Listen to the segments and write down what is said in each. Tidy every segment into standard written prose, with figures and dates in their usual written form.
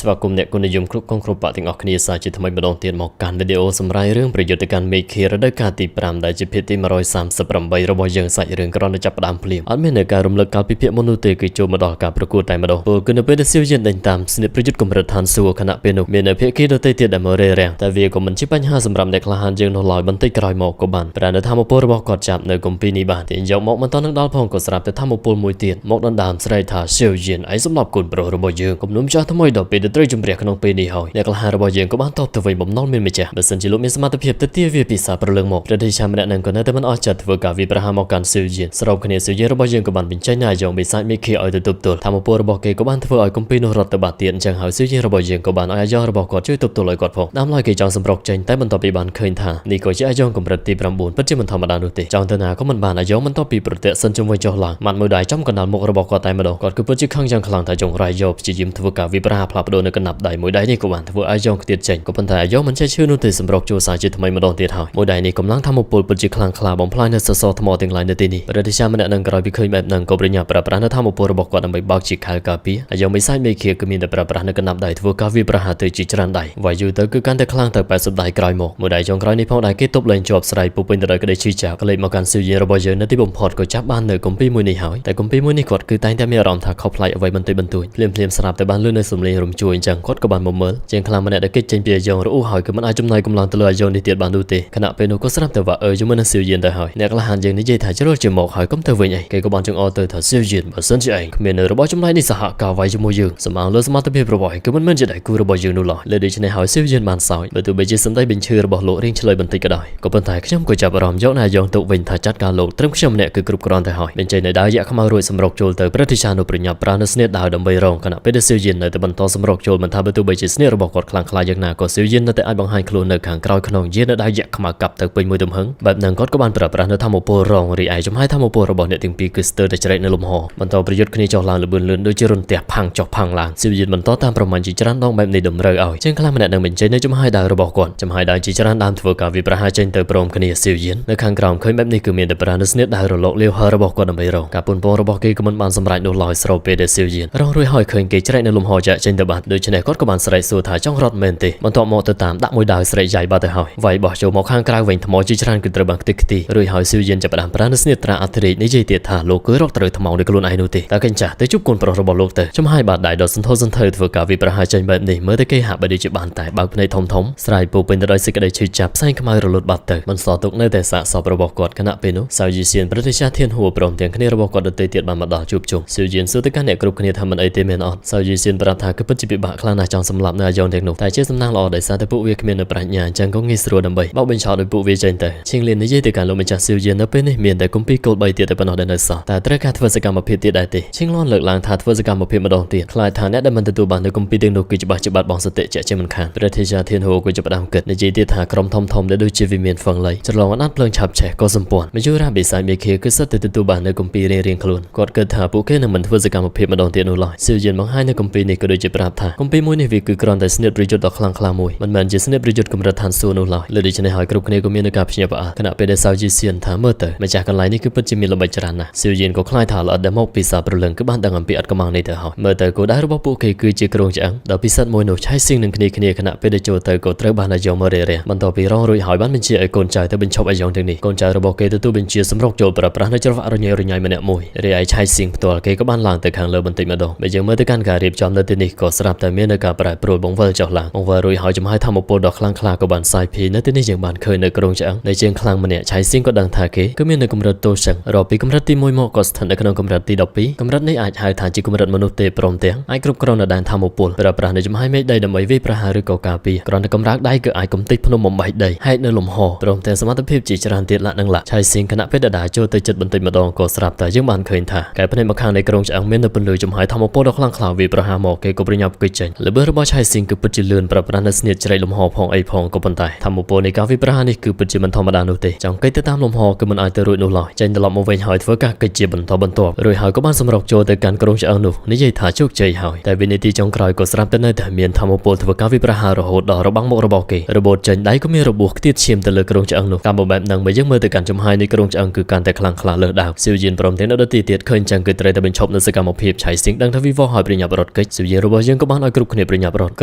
สวัสดีคุณนิยมครุกกองครุปะติงออกคณีสายจิตทำไมมาลองเตียนหมอกการวิดีโอสำรายเรื่องประโยชน์ในการเมฆระดับการตีปรามได้จิพิธี130 ใบระบายยังใส่เรื่องกรณีจับดามเพลียอันเมื่อในการรวมเลิกการพิพิธมนุษย์เตกิโจมาดอการประกวดไต่มาดอโปรกุนเป็นเซี่ยวเย็นเดินตามสนิทประยุทธ์กรมรัฐานสัวขณะเป็นนุเมียนเพกีโดยเตียดดำเรแรงแต่เวียก็มันชิปัญหาสำหรับเด็กละหันยังนลอยบันทึกกลายหมอกกบันประเด็นทำอุปโภคกอดจับในกรมปีนิบาตที่ยกหมอกมันตอนนักดอลพองก็สลับแต่ทำอุปโภคมวยเตียนหมอกดันดามสไลด์ท่าเซี่ยวเย็นไอ้สำหรับคนโปรระบายยังกรมนุ่มจ้าทำไมดอกเป็นเตยจุ่มเรียกขนมปีนี้หอยเด็กละหันระบายยังก็บ้านตอบตัวไว้บ่มน้องเมียนไม่เจ้าแต่สัญจิลุมีสมาธิเพียบแต่เตี้ยเวียปีศาจประเลิงหมอกประเทศชาติมันนั่งก็น่าแต่มันอาจจะถือกาวิประหารหมอกการเซี่ยวเย็นสำหรับคะแนนเซี่ยวเย็นระบายยังก็บ้านเป็นใจนายยองไปสายไม่เคยเอาแต่ตุบตัวทำอุปโภคระบายเกก็บ้านถือเอากรมปีนรัฐบาลเตียนจังหาเซี่ยวเย็นระบายยังก็บ้านอายอระบายกอดช่วยตุบตัวลอยกอดพอน้ำลอยเกจองสำรอกใจแต่มันต่อปีบ้านเคยท่านี่ก็จะอายองกรมรัฐตีประมูลปัจจุบันธรรมดาดุติจองเถนาก็มันบ้านอายองมันต่อปีประเทศสันจุงไว้จอหลังมันมือได้จ้ำกันนานหมกระบายกอดไตมาดอกอดคือปัจจุบันข้างยังขลังถ่ายจงรายยอบจีจิมถือกาวิประหารพลับโดนในกันนับได้มือได้นี่ก็บ้านถืออายองเตียนเจนก็พันธายองมันใช้ชื่อนุติสำรอกโจสายจิตทำไมมาโดนเตียหายมือได้นี่กำลังทำอุปโภคปัจจุบันคลังคลาบอมพลายในสสธมอติงไลน์ในที่นี้ประเทศชาติมันนั่งกรอยพิเคยแบบนั่งก็ปริญญาประปรานทำอุปโภคระบายกอดนำไปบักจิขายกาปีอายองไม่ใช่ไม่เคียก็มีแต่ประปรานในกันนับได้ถือกาวิประหารเตจิจรันได้วายุเตอคือการแต่คลังแต่80ได้กลายหมกมือได้จงกลายในพอได้เก็ตบเลยจอบสไลด์ปูเป็นอะไรก็ได้ชี้จากก็เลยมาการซื้อเยระบายเยอะในที่บ่มพอดก็จับบ้านเนยกรมปีมือนี่หายแต่กรมปีมือนี่กดคือแต่แต่ไม่รอมถ้าเขาพลายเอาไว้บรรทุยเพลียมสลับแต่บ้านเลื่อนในสมเลรมจุยจังกดกับบ้านบ่มเมลเจงคลางมันได้เก็ตเจนเปียยองรู้หายคือมันอาจจำนายกำลังตะลอยยองในเตียบ้านดูเตขณะเป็นนุก็สลับแต่ว่าจุมันซื้อเย็นได้หายในกระหันยังในใจถ่ายจะรอดจมอกหายก็เตอร์ไว้ไงเกก็บ้านจงอเตอร์ถ่ายซื้อเย็นมาสนใจเองเมียนระบายจำนายในสหกาวไว้จมูกยืงสมองเลือดสมาร์ทเพียบระบายคือมันจะได้กูระบายยืงนู่นหล่อเลยดิฉันในหายซื้อเย็นบ้านสายเมื่อตัวเบจิสันได้เป็นชื่อระบายโลเร่งเฉลยบันทึกก็ได้ก็เป็นถ่ายขยำก็จับอารมณ์ยกนายยองตุวินถ่ายจัดการโลเตรียมขยำเนี่ยคือกรุบกรอนแต่หายเป็นใจในดาวอยากเข้ามารวยสำรอกโจลเตอร์ประเทศชาติปริญญาปราณสเนตดาวดำใบรองขณะเป็นซื้อเย็นในแต่บรรทอนสำรอกโจลมันทำประตูเบจิสเนระบายกอดคลางคลายอย่างหนาก็ซื้อเย็นในแต่อันบางไฮคลูนในขังกรอยขนองเย็นในดาวอยากเข้ามากับเตอร์เป็นมือดมหึงแบบนั้นก็บ้านประปรานทำอุปโภครองรีไอจำให้ทำอุปโภคระบายเนี่ยถึงปีคือสเตอร์ได้ใจในลมหอบรรทอนประยุทธ์คณีจอลางหรือบืนเลื่อนโดยจิรุนเตียพังจอกพังลางซื้อเย็นบรรทอนตามประมาณจิจรันต้องแบบในดมเรือเอาเช่นคลางมันนั่งเป็นใจในจำให้ดาวระบายก่อนจำให้ดาวจิจรันตามถือกาวิประหารเจนเตอร์ปรมคณีซื้อเย็นในขังกราวเคยแบบนี้คือเมียนแต่ปราณสเนตดาวโลกเลี้ยวหาระบายก่อนดำใบรองกับปุ่นปองระบายเกย์กมันบานสำหรับโดนลอยสโลเปเดซื้อเย็นเรารวยหอยเคยเกย์ใจในลมหอจะเจนเตอร์บัดโดยชนะก็กบันสไลด์สู่ถ่ายจ้องรถเมนเตมันต่อมอเตอร์ตามดักมวยดาวสไลด์ใหญ่บาดเตอร์หอยไว้บอกโจมอข้างกลางเวงทมอจิจรันคือตระบังติกตีรวยหอยซื้อเย็นจะประดามปราณสเนตตราอัตริในใจเตียท่าโลกเกย์รอกตระทมองในกลุ่นไอโนเตแต่กันจ่าแต่จุบกุนปรระบายโลกเตอร์จำให้บาดได้ดอสันทสันเถิดฝึกกาวิประหารเจนแบบนี้เมื่อตะเกย์หาบดีจิบานแต่บางในทมสไลด์ปูเป็นได้สิกได้ชิจับใส่ขมายระลดบาดเตอร์มันสอดตกในแต่สะสอบระบบกอดคณะเป็นนุสาวจีเซียนประเทศชาติเทียนหัวปรมเตียงคณีระบบกอดเตยเตียบานมาดาจุบจุงสิวเย็นสุดที่การเนี่ยกรุ๊ปคณีทำมันไอเตเมนออนสาวจีเซียนประธานคือปัจจุบันบะคลานาจังสำหรับนายองเด็กหนุ่มแต่เชื่อสำนักหล่อได้สาแต่ผู้เวียกเมียนปรัชญาจังก็งิสรัวดำใบเบ้าเป็นชาวโดยผู้เวียเจนเตอร์ชิงเลียนในยี่ติการลงมาจากสิวเย็นนับเป็นเมียนแต่กุมปีโกลใบเตียแต่ปนอดันเนสแต่ตระการทวสกรรมมาเพียเตียได้ตีชิงล้อนเลิกลางทาทวสกรรมมาเพียมาดองเตียคลายฐานเนี่ยได้มันตัวบานในกุมปีเด็กหนุ่มกิจบัตรจิบัตรบองสเตเจเจมันคานประเทศชาติเทียนหัวกุจบัตรดำเกิดในยี่ติถากรมทอมได้ด้วยชีวิเมียนฟังเลยจะลองอัดเพลิงฉับแฉก็สมปวนไม่ช่วยราบีสายเมเคคือสัตว์ตัวบานในกุมปีเรียงคลุนกอดเกิดถาผู้แค่หนึ่งมันทวสกรรมมาเพียมาดองเตียนุลอยสิวเย็นบางให้ในกุมปีนี้ก็โดยจะปราบถากุมปีมวยในวิคือกรอนแต่สเนตประโยชน์ดอกคลังคลามวยมันเหมือนจะสเนตประโยชน์กำรัฐทานส่วนนุลอยเลยดิฉันในหอยกรุ๊ปคณีก็มีในการพิจารณาขณะเป็นสาวจีเซียนถามเมื่อเตอมาจากกันไหลนี่คือปัจจิมีลมใบจรานะสิวเย็นก็คล้ายถาลอดเดมอกปีศาจประเลิงก็บ้านดังอันปีอัดกำลังในเตอหอยเมื่อเตอก็ได้ระบบผู้เคยคือจีกรงจังดาวปีศาจมวยหนุ่มใช้สิ่งหนึ่งคณีขณะเป็นโจเตอก็เตอบ้านนายองมาเร่มันต่อปีร้องรวยหอยบ้านเป็นเชียไอโกนใจแต่เป็นชอบไอยองถึงนี้โกนใจระบบเกตัวเป็นเชียสำรอกโจประปรานในจังหวะระยมันเนี่ยมวยเร่ไอใช้สิ่งตัวเกก็บ้านหลังแต่ขังเลบันติมาดองไม่ยังเมื่อตะการการเรียบจอมในที่นี้ก็สลับแต่เมียในการปลายโปรยบงเวอร์จอกหลังบงเวอร์รวยหอยจะมาให้ทำอุปดอกคลังคลากับบ้านสายพีในที่นี้ยังบ้านเคยในกรงจังในเชียงคลังมันเนี่ยใช้สิ่งก็ดังทาเกก็มีในกำรัดโตสังรอปีกำรัดตีมวยหมอกก็สถานในขนมกำรัดตีดอกปีกำรัดในอาจหายฐานจีกำรัดมนุษย์เตะปรมเตียงไอกรุบกรอนดันทำอุปประปรานในจะมาให้ไม่ได้ดำไว้วิประหารหรือเกากาปีกรอนในกำรัดได้เกิดไอกำติพนมมใบใดให้ในลมห่อปรมเตียงสมาธิภพจิจรันเตียละนังละใช้สิ่งขณะเพชรดาโจเตจัดบันติมาดองก็สลับแต่ยังบ้านเคยท่าแก่ภายในมาข้างในกรงจังเมียนเป็นเลยจมหายทำอุปดอกคลังคลาวิประหารหมอกเกก็ปริญญากิจเจนหรือเบอร์บอใช้สิ่งคือปัจจุบันประปรานในเสนียดใจลมห่อพองไอพองก็ปันไตทำอุปในการวิประหารนี่คือปัจจุบันธรรมดาโนเตจังเกตตามลมห่อคือมันอาจจะรุ่ยนุ่ลอยใจตลอดมาเวงหอยเพื่อการกิจบันทบันตัวรวยหอยก็บ้านสำหรับโจแต่การกรงจังหนุนี่ยัยถ่าโชคใจหอยแต่วินิติจงกลายก็สลับแต่ในแต่เมียนทำอุปเพื่อการวิประหารระหดดอกระบังมกระบอกเกระบบจันได้ก็มีระบบที่เชื่อมแต่เลยกรงจังหนุการแบบนั่งไปยังเมื่อแต่การจมหายในกรงจังคือการแต่คลังคลาเลือดดาวสิวยินพร้อมเทนอดตีเตียดเคยจังคือเตรแต่เป็นชอบในสกรรมพิบใช้สิ่งดังทวีวอหอยปริญญาบรอดกิจสิวยินระบบยังก็ បានឲ្យគ្រប់គ្នាប្រញាប់រត់ក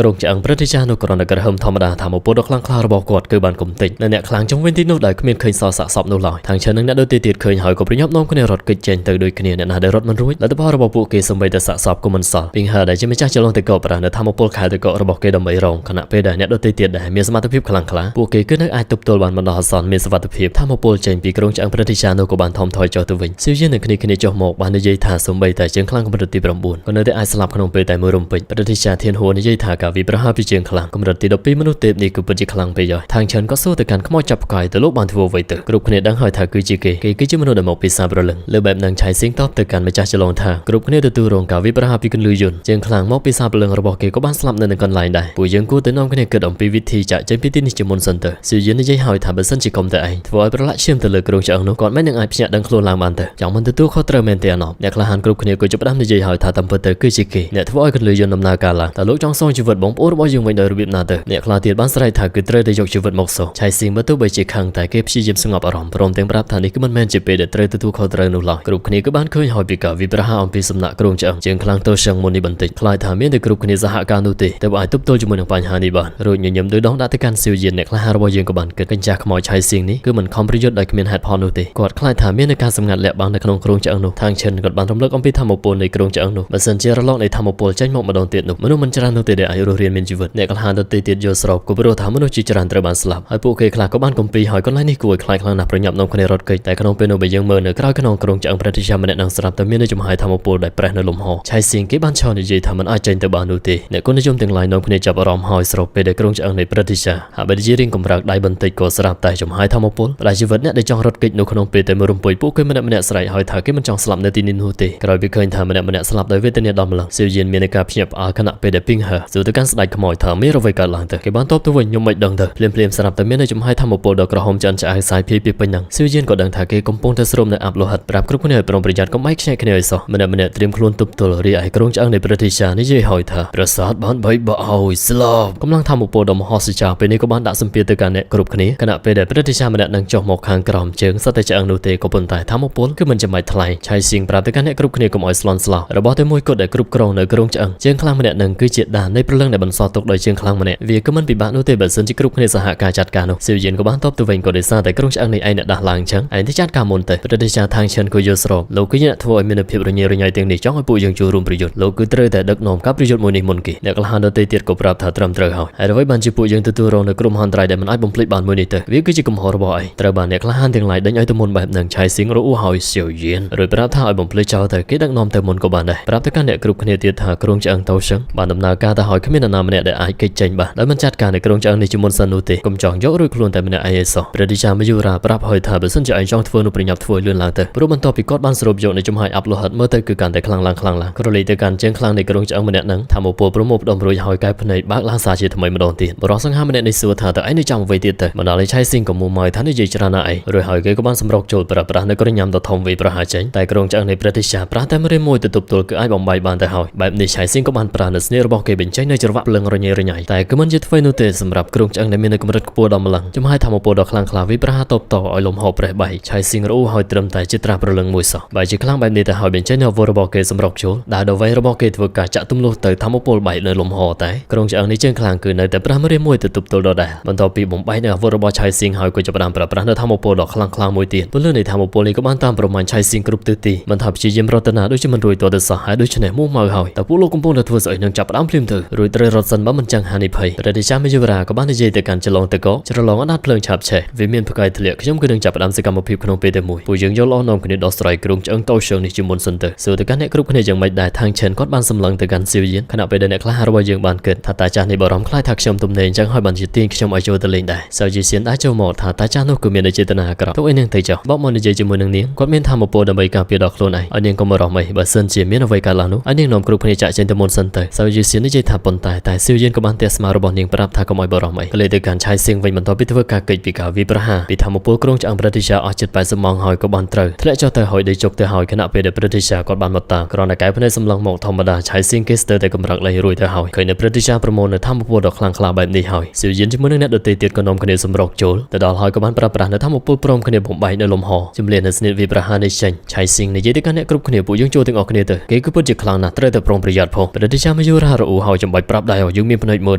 ្រុងឆ្អឹងព្រឹទ្ធាចារ្យនោះគ្រាន់តែក្រហមធម្មតាថាមកពលដ៏ខ្លាំងក្លារបស់គាត់គឺបានគំតិចនៅអ្នកខ្លាំងចុងវិញទីនោះដែលគ្មានឃើញសល់សាកសពនោះឡើយທາງឈិននិងអ្នកដទៃទៀតឃើញហើយក៏ប្រញាប់នាំគ្នារត់គេចចេញទៅដូចគ្នាអ្នកណាដែលរត់មិនរួចលទ្ធផលរបស់ពួកគេសម្បីតែសាកសពក៏មិនសល់ពីងហឺដែលជាម្ចាស់ចលងតកោប្រានៅធម្មពលខែតកោរបស់គេដើម្បីរងខណៈពេលដែលអ្នកដទៃទៀតដែលមានសមត្ថភាពខ្លាំងក្លាពួកគេគឺនៅអាចទប់ទល់បានបណ្ដោះអាសន្នមានសុវត្ថិភាពធម្មពលចេញពីក្រុងឆ្អឹងព្រឹទ្ធាចារ្យនោះក៏បានថមថយចុះទៅវិញស៊ីវយាននឹងគ្នាចុះមកបាននិយាយថាសម្បីតែជើងខ្លាំងកម្រិតទី9ក៏នៅតែអាចស្លាប់ក្នុងពេលតែមួយរំពេចព្រឹទ្ធាចារ្យធានហួរនិយាយថាការវិប្រហាពីជើងខ្លាំងកម្រិតទី12មនុស្សទេពនេះគឺពិតជាខ្លាំងពេកហើយທາງឈិនក៏សួរទៅកាន់ខ្មោចចាប់ផ្កាយទៅលោកបានធ្វើអ្វីទៅគ្រប់គ្នាដឹងហើយថាគឺជាគេគឺជាមនុស្សដែលមកពីសាប្រលឹងលើបែបនឹងឆៃស៊ីងតបទៅកាន់ម្ចាស់ចលងថាគ្រប់គ្នាទទួលរងការវិប្រហាពីគន្លឹះយន្តជើងខ្លាំងមកពីសាប្រលឹងរបស់គេក៏បានស្លាប់នៅនឹងកន្លែងដែរពួកយើងគួរតែនាំគ្នាគិតអំពីវិធីចាក់ចេញពីទីនេះជាមុនសិនទៅស៊ីយិននិយាយហើយថាបើសិនជាកុំតែឯងធ្វើឲ្យប្រឡាក់ឈាមទៅលើក្រុងឆ្អឹងនោះគាត់មិននឹងអាចភ្ញាក់ដឹងខ្លួនឡើងបានទៅយ៉ាងមិនទទួលខុសត្រូវមែនទេអាណោអ្នកក្លាហានគ្រប់គ្នាក៏ចាប់ផ្ដើមនិយាយហើយថាតាមពិតទៅគឺជាគេអ្នកធ្វើឲ្យកន្លឹះយន្តដំណើរការឡើងតើលោកចង់សងជីវិតបងប្អូនរបស់យើងវិញដោយរបៀបណាទៅអ្នកខ្លះទៀតបានស្រែកថាគឺត្រូវតែយកជីវិតមកសោះឆៃស៊ីងមើលទៅបីជាខឹងតែគេព្យាយាមស្ងប់អារម្មណ៍ព្រមទាំងប្រាប់ថានេះគឺមិនមែនជាពេលដែលត្រូវទទួលខុសត្រូវនោះឡើយគ្រប់គ្នាក៏បានឃើញហើយពីការវិប្រហាអំពីសំណាក់ក្រុងឆ្អឹងជាងខ្លាំងទៅសឹងមុននេះបន្តិចខ្លាចថាមានតែគ្រប់គ្នាសហការនោះទេតែបើអាចទប់ទល់ជាមួយនឹងបញ្ហានេះបានរួចញញឹមដោយដងដាក់ទៅកាន់ស៊ីវយានអ្នកក្លាហានរបស់យើងក៏បានគិតកញ្ចាស់ខ្មោចឆៃស៊ីងនេះគឺមិនខំប្រយុទ្ធដោយគ្មានហេតុផលនោះទេគាត់ខ្លាចថាមានការសម្ងាត់លាក់បាំងនៅក្នុងក្រុងឆ្អឹងនោះທາງឈិនគាត់បានរំលឹកអំពីធម្មពលនៃក្រុងឆ្អឹងនោះបើសិនជារលកនៃធម្មពលចេញមកម្ដងទៀតនោះមនុស្សមិនច្រើននោះទេដែលអាចរស់រានមានជីវិតអ្នកក្លាហានដទៃទៀតយល់ស្របក៏ព្រោះថាមនុស្សជាច្រើនត្រូវបានស្លាប់ហើយពួកគេខ្លះក៏បានកំពីហើយកន្លែងនេះគួរឲ្យខ្លាចខ្លាំងណាស់ប្រញាប់នាំគ្នារត់គេចតែក្នុងពេលនោះបើយើងមើលនៅក្រៅក្នុងក្រុងឆ្អឹងព្រឹទ្ធាចារ្យម្នាក់នឹងស្រាប់តែមាននៅចំហាយធម្មពលដែលប្រេះនៅលំហឆៃស៊ីងគេបានឈរនិយាយថាមិនអាចចេញទៅបាននោះទេអ្នកគុណនិយមទាំងឡាយនាំគ្នាចាប់អារម្មណ៍ហើយស្របពេលដែលក្រុងឆ្អឹងនៃព្រឹទ្ធាចារ្យហាក់បីជារៀងកម្រើកដៃបន្តិចក៏ស្រាប់តែចំហាយធម្មពលផ្ដាច់ជីវិតអ្នកដែលចង់រត់គេចនៅក្នុងពេលតែមួយរំពេចពួកគេម្នាក់ស្រែកហើយថាគេមិនចង់ស្លាប់នៅទីនេះនោះទេក្រោយពីឃើញថាម្នាក់ស្លាប់ដោយវេទនាដល់ម្លឹងស៊ីវយានមានការភ្ញាក់ផ្អើលខណៈពេលដែលពីងហឺសួរទៅកាន់ស្ដេចខ្មោចថាមានអ្វីកើតឡើងទៅគេបានតបទៅវិញខ្ញុំមិនដឹងទៅភ្លាមស្រាប់តែមាននៅចំហាយធម្មពលដ៏ក្រហមឆ្អិនឆ្អៅសាយភាយពីពេញហ្នឹងស៊ីវយានក៏ដឹងថាគេកំពុងតែស្រោមនៅអាប់លោហិតប្រាប់គ្រប់គ្នាឲ្យប្រុងប្រយ័ត្នកុំបែកខ្ញែកគ្នាឲ្យសោះម្នាក់ត្រៀមខ្លួនទប់ទល់រីឯក្រុងឆ្អឹងនៃព្រឹទ្ធាចារ្យនិយាយហើយថាប្រាសាទបានបែកបាក់ហើយស្លាប់កម្លាំងធម្មពលដ៏មហោស្ចារ្យពេលនេះក៏បានដាក់សម្ពាធទៅកាន់អ្នកគ្រប់គ្នាខណៈពេលដែលព្រឹទ្ធាចារ្យម្នាក់នឹងចុះមកខាងក្រោមជើងសត្វតែឆ្អឹងនោះទេក៏ប៉ុន្តែធម្មពលគឺមិនចាំបាច់ថ្លៃឆៃស៊ីងប្រាប់ទៅកាន់អ្នកគ្រប់គ្នាកុំឲ្យស្លន់ស្លោរបស់តែមួយគត់ដែលគ្រប់គ្រងនៅក្រុងឆ្អឹងជើងខ្លាំងម្នាក់នឹងគឺជាដាននៃព្រលឹងដែលបន្សល់ទុកដោយជើងខ្លាំងម្នាក់វាគឺមិនពិបាកនោះទេបើសិនជាគ្រប់គ្នាសហការចាត់ការនោះស៊ីវយានក៏បានតបទៅវិញក៏ដោយសារតែក្រុងឆ្អឹងនេះឯងអ្នកដាស់ឡើងចឹងឯងទៅចាត់ការមុនទៅព្រឹទ្ធាចារ្យທາງឈិនក៏យល់ស្របលោកគឺអ្នកធ្វើឲ្យមានភាពរញ៉េរញ៉ៃទាំងនេះចង់ឲ្យពួកយើងចូលរួមប្រយុទ្ធលោកគឺត្រូវតែដឹកនាំការប្រយុទ្ធមួយនេះមុនគេអ្នកក្លាហានដទៃទៀតក៏ប្រាប់ថាត្រឹមត្រូវហើយហើយអ្វីបានជាពួកយើងទទួលរងនៅក្រុមហន្តរាយដែលមិនអាចបំភ្លេចបានមួយនេះទៅវាគឺជាកំហុសរបស់ឯងត្រូវបានអ្នកក្លាហានទាំងឡាយដេញឲ្យទៅមុនបែបនឹងឆៃស៊ីងរអ៊ូហើយស៊ីវយានរួចប្រាប់ថាឲ្យបំភ្លេចចោលទៅគេដឹកនាំទៅមុនក៏បានដែរប្រាប់ទៅកាន់អ្នកគ្រប់គ្នាទៀតថាក្រុងឆ្អឹងតោសឹងបានដំណើរការទៅហើយគ្មាននរណាម្នាក់ដែលអាចគេចចេញបានដោយមិនចាត់ការនៅក្រុងឆ្អឹងនេះជាមុនសិននោះទេកុំចង់យករួចខ្លួនតែម្នាក់ឯងសោះព្រឹទ្ធាចារ្យមយុរាប្រាប់ហើយថាបើសិនជាឯងចង់ធ្វើនោះប្រញាប់ធ្វើលឿនឡើងទៅព្រោះបន្ទាប់ពីគាត់បានស្រូបយកនៅចំហាយអាប់លោហិតមើលទៅគឺកាន់តែខ្លាំងឡើងក្រឡេកទៅកាន់ជើងខ្លាំងនៃក្រុងឆ្អឹងម្នាក់ហ្នឹងធម្មពលប្រមូលផ្ដុំរួចហើយកែភ្នែកបើកឡើងសារជាថ្មីម្ដងទៀតបរិសសង្ហាម្នាក់នេះសួរថាតើឯងនៅចង់អ្វីទៀតទៅបណ្ដាលឲ្យឆៃស៊ីងក៏មុំមកថានិយាយច្រើនណាស់ឯងរួចហើយគេក៏បានសម្រុកចូលប្រើប្រាស់នៅក្រញ៉ាំដ៏ធំវេប្រហាចេញតែក្រុងឆ្អឹងនៃព្រឹទ្ធាចារ្យប្រាស់តែមួយទៅទប់ទល់គឺអាចបំបាយបានទៅហើយបែបនេះឆៃស៊ីងក៏បានប្រើនៅស្នេហ៍របស់គេបញ្ចេញនៅច្រវាក់ភ្លើងរញ៉េរញ៉ៃតែគឺមិនជាថ្មីនោះទេសម្រាប់ក្រុងឆ្អឹងដែលមាននៅកម្រិតខ្ពស់ដល់ម្លឹងចំហាយធម្មពលដ៏ខ្លាំងក្លាវិប្រហាតបតឲ្យលំហប្រេះបែកឆៃស៊ីងរអ៊ូហើយត្រឹមតែជាត្រាស់ប្រលឹងមួយសោះបែរជាខ្លាំងបែបនេះទៅហើយបញ្ចេញនៅអាវុធរបស់គេសម្រុកចូលដែលដល់វែងរបស់គេធ្វើការចាក់ទម្លុះទៅធម្មពលបែកនៅលំហតែក្រុងឆ្អឹងនេះជើងខ្លាំងគឺនៅតែប្រាស់មួយទៅទប់ទល់ដដែលបន្ទាប់ពីបំបែកនៅអាវុធរបស់ឆៃស៊ីងហើយក៏ចាប់ផ្ដើមប្រើប្រាស់នៅធម្មពលដ៏ខ្លាំងមួយទៀតពលនៃធម្មពលនេះក៏បានតាមប្រមាញ់ឆៃស៊ីងគ្រប់ទិសទីមិនថាព្យាយាមរត់ទៅណាដូចជាមិនរួចទាល់ទៅសោះហើយដូច្នេះមកហើយតើពួកលោកកំពុងតែធ្វើស្អីនឹងចាប់ផ្ដើមភ្លាមទៅរួចត្រូវរត់សិនបើមិនចឹងហានិភ័យព្រឹទ្ធាចារ្យមយុរាក៏បាននិយាយទៅកាន់ចលងតកច្រឡងអត់ដាច់ភ្លើងឆាប់ឆេះវាមានផ្កាយធ្លាក់ខ្ញុំគឺនឹងចាប់ផ្ដើមសកម្មភាពក្នុងពេលតែមួយពួកយើងយកល្អនាំគ្នាដោះស្រាយក្រុងឆ្អឹងតោសឹងនេះជាមុនសិនទៅសួរទៅកាន់អ្នកគ្រប់គ្នាយ៉ាងម៉េចដែរທາງឈិនគាត់បានសម្លឹងទៅកាន់ស៊ីវយានខណៈពេលដែលអ្នកខ្លះរបស់យើងបានគិតថាតាចាស់នេះបារម្ភខ្លាចថាខ្ញុំទំនេរអញ្ចឹងហើយបានជាទាញខ្ញុំឲ្យចូលទៅលេងដែរសាវជីសៀនដែរចូលមកថាតាចាស់នោះគឺមានចេតនាអាក្រក់ទុកឯនាងទៅចុះបបមកនិយាយជាមួយនឹងនាងគាត់មានធម៌ពលដើម្បីការពារដល់ខ្លួនឯងឲ្យនាងកុំរំអីបើសិនជាមានអ្វីកើតឡើងនោះឲ្យនាងនាំគ្រប់គ្នាចាក់ចេញទៅមុនសិនទៅសាវជីសៀននិយាយថាប៉ុន្តែស៊ីវយានក៏បានទះស្មាររបស់នាងប្រាប់ថាកុំឲ្យបារម្ភអីក៏លេទៅកាន់ឆៃស៊ីងវិញបន្ទាប់ពីធ្វើការកិច្ចពីការវិប្រហាពីធម៌ពលក្រុងឆ្អឹងព្រឹទ្ធាចារ្យអស់ជិត80ម៉ោងហើយក៏បានត្រូវធ្លាក់ចុះទៅហើយដេកជុកទៅហើយខណៈពេលដែលព្រឹទ្ធាចារ្យគាត់បានមកតាមគ្រាន់តែកែភ្នែកសម្លឹងមកធម្មតាឆៃស៊ីងគេស្ទើរតែកម្រើកលេងរួចទៅហើយឃើញនៅព្រឹទ្ធាចារ្យប្រមូលនៅធម៌ពលដ៏ខ្លាំងក្លាបែបនេះហើយស៊ីវយានជាមួយនឹងអ្នកដទៃទៀតក៏នាំគ្នាសម្រុកចូលទៅដល់ហើយក៏បានប្រើប្រាស់នៅធម៌ពលព្រមគ្នាបំបែកនៅលំហជំនះនៅស្នេហ៍វិប្រហានេះចេញឆៃស៊ីងនិយាយទៅកាន់អ្នកគ្រប់គ្នាពួកយើងចូលទាំងអស់គ្នាទៅគេគឺពិតជាខ្លាំងណាស់ត្រូវតែប្រុងប្រយ័ត្នផងព្រឹទ្ធាចារ្យ មយុរារអ៊ូហើយចំបាច់ប្រាប់ដែរឲ្យយើងមានភ្នែកមើល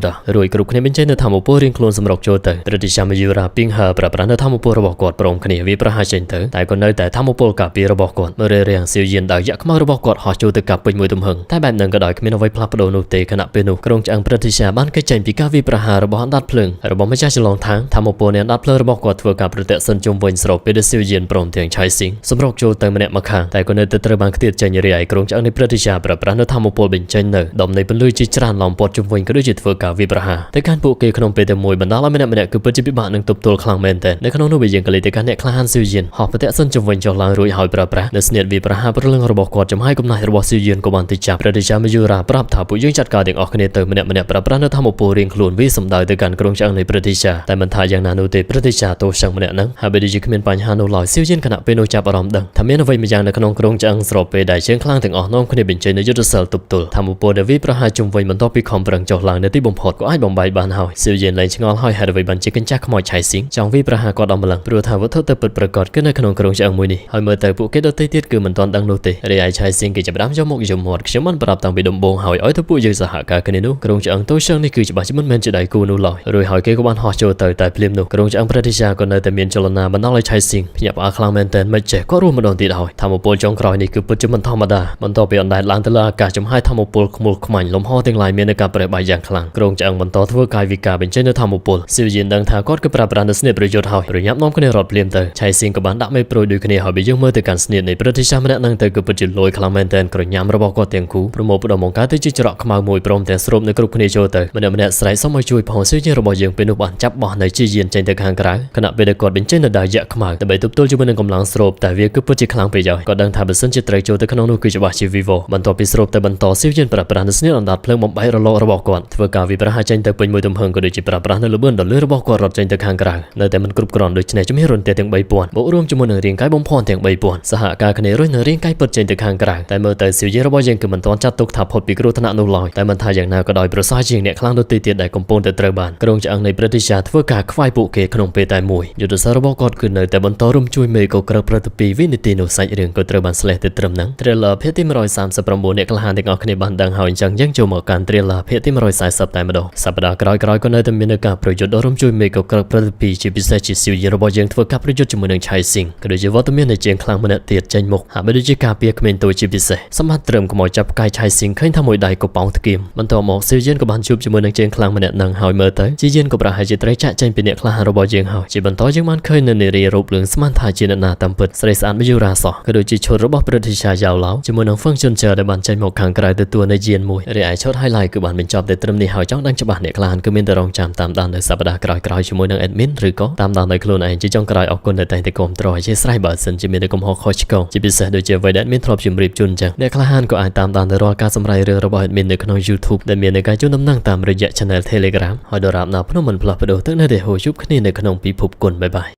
ដែររួយគ្រប់គ្នាបញ្ចេញនៅធម្មពលរៀងខ្លួនសម្រុកចូលទៅប្រតិជាមយុរាពីងហើប្រាប់ប្រានៅធម្មពលរបស់គាត់ព្រមគ្នាវាប្រហាចេញទៅតែក៏នៅតែធម្មពលការពាររបស់គាត់មើលរាំងសៀវយានដោយយៈខ្មៅរបស់គាត់ហោះចូលទៅកាប់ពេញមួយទំហឹងតែបែបហ្នឹងក៏ដោយគ្មានអ្វីផ្លាស់ប្ដូរនោះទេខណៈពេលនោះក្រុងឆ្អឹងប្រតិជាបានកិច្ចចេញពីការវាប្រហាររបស់អណ្ដាតភ្លើងរបស់ម្ចាស់ចលងທາງធម្មពលនៃអណ្ដាតភ្លើងរបស់គាត់ធ្វើការប្រតិសិនជុំវិញស្របពេលដែលសៀវយានព្រមទាំងឆៃស៊ីងសម្រុកចូលទៅម្នាក់មកខាងតែក៏នៅតែត្រូវបានខ្ទាតចេញរាយក្រុងឆ្អឹងនៃប្រតិជាប្រប្រាស់នៅធម្មពលបញ្ចេញនៅដុំនៃពន្លឺជាច្រើនឡោមព័ទ្ធជុំវិញក៏ដូចជាធ្វើការវាប្រហារតែការពួកគេក្នុងពេលតែមួយបណ្ដាលឲ្យម្នាក់គឺពិតជាពិបាកនឹងទប់ទល់ខ្លាំងមែនទែននៅក្នុងនោះវាយើងក៏លេចទៅកាន់អ្នកក្លាហានសៀវយានហោះប្រតិសិនជុំវិញចុះឡើងរួចហើយប្រើប្រាស់នៅស្នៀតវាប្រហារព្រលឹងរបស់គាត់ចំហាយកំណាស់របស់សៀវយានក៏បានទៅចាប់ប្រតិជាមយុរាប្រាប់ថាពួកយើងចាត់ការទាំងអស់គ្នាទៅម្នាក់ប្រើប្រាស់នៅធម្មពលរៀងខ្លួនវាសម្ដៅទៅកាន់ក្រុងឆ្អឹងនៃប្រតិជាតែមិនថាយ៉ាងណានោះទេប្រតិជាទោសឆ្អឹងម្នាក់ហ្នឹងហើយបើដូចជាគ្មានបញ្ហានោះឡើយសៀវយានគណៈពេលនោះចាប់អារម្មណ៍ដឹងថាមានអ្វីមួយយ៉ាងនៅក្នុងក្រុងឆ្អឹងស្របពេលដែលជើងខ្លាំងទាំងអស់នាំគ្នាបញ្ចេញនៅយុទ្ធសាស្ត្រទប់ទល់ធម្មពលដែលវាប្រហារជុំវិញបន្ទាប់ពីខំប្រឹងចុះឡើងនៅទីបំផុតក៏អាចបំបីបានហើយសៀវយានលែងឆ្ងល់ហើយហេតុអ្វីបានជាកញ្ចាស់ខ្មោចឆៃស៊ីងចង់វាប្រហារគាត់ដល់ម្លឹងព្រោះថាវត្ថុទៅពិតប្រាកដគឺនៅក្នុងក្រុងឆ្អឹងមួយនេះហើយមើលទៅពួកគេដទៃទៀតគឺមិនទាន់ដឹងនោះទេរាយឆៃស៊ីងគេចាប់ផ្ដើមយកមកយំមាត់ខ្ញុំបានប្រាប់តាំងពីដំបូងហើយឲ្យទៅពួកយើងសហការគ្នានោះក្រុងឆ្អឹងតូឆ្អឹងនេះគឺច្បាស់ជាមិនមែនជាដៃគូនោះឡើយរួចហើយគេក៏បានហោះចូលទៅតែភ្លាមនោះក្រុងឆ្អឹងប្រតិជាក៏នៅតែមានចលនាបណ្ដាលឲ្យឆៃស៊ីងភ្ញាក់ផ្អើលខ្លាំងមែនទែនមិនចេះគាត់រស់ម្ដងទៀតហើយធម្មពលចុងក្រោយនេះគឺពិតជាមិនធម្មតាបន្ទាប់ពីអណ្ដែតឡើងទៅលើអាកាសចំហាយធម្មពលខ្មុលខ្មាញ់លំហទាំងឡាយមានការប្រែបែកយ៉ាងខ្លាំងក្រុងឆ្អឹងបន្តធ្វើកាយវិការបញ្ចេញនៅធម្មពលសៀវយានដឹងថាគាត់គឺប្រើប្រាស់នូវស្នៀតប្រយុទ្ធហើយប្រញាប់នាំគ្នារត់ភ្លាមទៅឆៃស៊ីងក៏បានដាក់មេប្រួយដូចគ្នាហើយបើយើងមើលទៅកាន់ស្នៀតនៃប្រតិជាម្នាក់នឹងទៅគឺពិតជាលយខ្លាំងមែនទែនក្រញាំរបស់គាត់ទាំងគូប្រមូលផ្ដុំបង្កើតទៅជាច្រកខ្មៅមួយព្រមទាំងស្រូបនៅគ្រប់គ្នាចូលទៅម្នាក់ស្រែកសុំឲ្យជួយផងសៀវយានរបស់យើងពេលនោះបានចាប់បោះនៅជាយានចេញទៅខាងក្រៅខណៈពេលដែលគាត់បញ្ចេញនៅដៃយៈខ្មៅដើម្បីទប់ទល់ជាមួយនឹងកម្លាំងស្រូបតែវាគឺពិតជាខ្លាំងពេកហើយគាត់ដឹងថាបើសិនជាត្រូវចូលទៅក្នុងនោះគឺច្បាស់ជាវីវបន្ទាប់ពីស្រូបទៅបន្តសៀវយានប្រើប្រាស់នូវស្នៀតអណ្ដាតភ្លើងបំបែករលករបស់គាត់ធ្វើការវាប្រហារចេញទៅពេញមួយទំហឹងក៏ដូចជាប្រើប្រាស់នៅល្បឿនដ៏លឿនរបស់គាត់រត់ចេញទៅខាងក្រៅនៅតែមិនគ្រប់គ្រាន់ដូច្នេះជំហានរន្ទះទាំង3000បូករួមជាមួយនឹងរាងកាយបំផន់ទាំង3000សហការគ្នារួចនៅរាងកាយពិតចេញទៅខាងក្រៅតែមើលទៅសៀវយានរបស់យើងគឺមិនទាន់ចាត់ទុកថាផុតពីគ្រោះថ្នាក់នោះឡើយតែមិនថាយ៉ាងណាក៏ដោយប្រសើរជាងអ្នកខ្លាំងដទៃទៀតដែលកំពុងតែត្រូវបានក្រុងឆ្អឹងនៃប្រតិជាធ្វើការខ្វាយពួកគេក្នុងពេលតែមួយយុទ្ធសាស្ត្ររបស់គាត់គឺនៅតែបន្តរំជួយមេក៏ក្រឹបប្រតិពីវិនាទីនោះសាច់រឿងក៏ត្រូវបានស្លេះទៅត្រឹមហ្នឹង Trailer ភាគទី139អ្នកក្លាហានទាំងអស់គ្នាបានដឹងហើយអញ្ចឹងយើងចូលមកកាន់ Trailer ភាគទី140តែម្ដងសប្តាហ៍ក្រោយក៏នៅតែមានការប្រយុទ្ធដ៏រំជួយមេក៏ក្រឹបប្រតិពីជាពិសេសជាសៀវយានរបស់យើងធ្វើការប្រយុទ្ធជាមួយនឹងឆៃស៊ីងក៏ដូចជាវត្តមាននៃជាងខ្លាំងម្នាក់ទៀតចេញមុខហាក់បីដូចជាការពារក្មេងតូចជាពិសេសសម្បត្តិត្រឹមកុំឲ្យចាប់ផ្កាយឆៃស៊ីងឃើញថាមួយដៃក៏ប៉ោងថ្កៀមបន្ទាប់មកសៀវយានក៏បានជួបជាមួយនឹងជាងខ្លាំងម្នាក់នឹងហើយមើលទៅជាយានក៏ប្រហែលជាត្រូវចាក់ចេញពីអ្នកក្លាហានរបស់យើងហើយជាបន្តយើងបានឃើញនៅនារីរូបលឿងស្មានថាជាអ្នកណាតាមពិតស្រីស្អាតមយុរាសោះក៏ដូចជាឈុតរបស់ប្រតិជាយ៉ាវឡោជាមួយនឹង function chair ដែលបានចេញមកខាងក្រៅទៅទួលនៃយានមួយរីឯឈុត highlight គឺបានបញ្ចប់តែត្រឹមនេះហើយចង់ដឹងច្បាស់អ្នកក្លាហានគឺមានតែរងចាំតាមដាននៅសប្តាហ៍ក្រោយៗជាមួយនឹង admin ឬក៏តាមដានដោយខ្លួនឯងជាចុងក្រោយអរគុណដែលតែងតែគាំទ្រអធិស្ឋានបើសិនជាមានកំហុសខុសឆ្គងជាពិសេសដូចជាអ្វីដែល admin ធ្លាប់ជម្រាបជូនអញ្ចឹងអ្នកក្លាហានក៏អាចតាមដាននៅរាល់ការសម្រាយរឿងរបស់ admin នៅក្នុង YouTube ដែលមានការជូនដំណឹងតាមរយៈ channel Telegram ហើយដរាបណាភ្នំមិនផ្លាស់ប្ដូរទឹកនៅតែហូបជួបគ្នានៅក្នុងពិភពគុណបាយបាយ